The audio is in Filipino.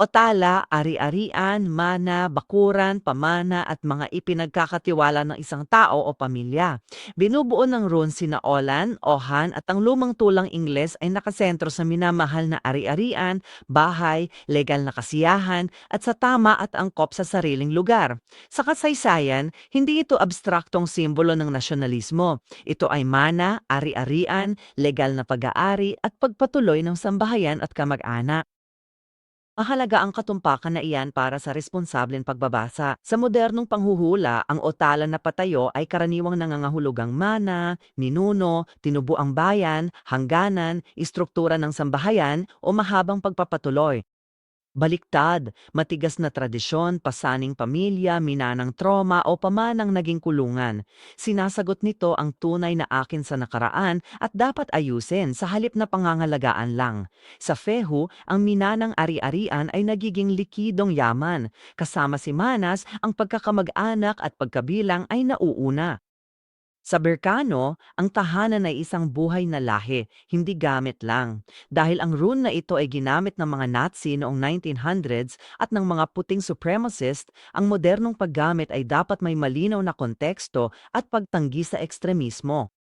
O tala, ari-arian, mana, bakuran, pamana at mga ipinagkakatiwala ng isang tao o pamilya. Binubuo ng rune sina Olan, Ohan at ang lumang tulang Ingles ay nakasentro sa minamahal na ari-arian, bahay, legal na kasiyahan at sa tama at angkop sa sariling lugar. Sa kasaysayan, hindi ito abstraktong simbolo ng nasyonalismo. Ito ay mana, ari-arian, legal na pag-aari at pagpatuloy ng sambahayan at kamag-anak. Mahalaga ang katumpakan na iyan para sa responsableng pagbabasa. Sa modernong panghuhula, ang otala na patayo ay karaniwang nangangahulugang mana, ninuno, tinubuang bayan, hangganan, istruktura ng sambahayan o mahabang pagpapatuloy. Baliktad, matigas na tradisyon, pasaning pamilya, minanang trauma o pamanang naging kulungan. Sinasagot nito ang tunay na akin sa nakaraan at dapat ayusin sa halip na pangangalagaan lang. Sa Fehu, ang minanang ari-arian ay nagiging likidong yaman. Kasama si Manas, ang pagkakamag-anak at pagkabilang ay nauuna. Sa Berkano, ang tahanan ay isang buhay na lahi, hindi gamit lang. Dahil ang rune na ito ay ginamit ng mga Nazi noong 1900s at ng mga puting supremacist, ang modernong paggamit ay dapat may malinaw na konteksto at pagtanggi sa ekstremismo.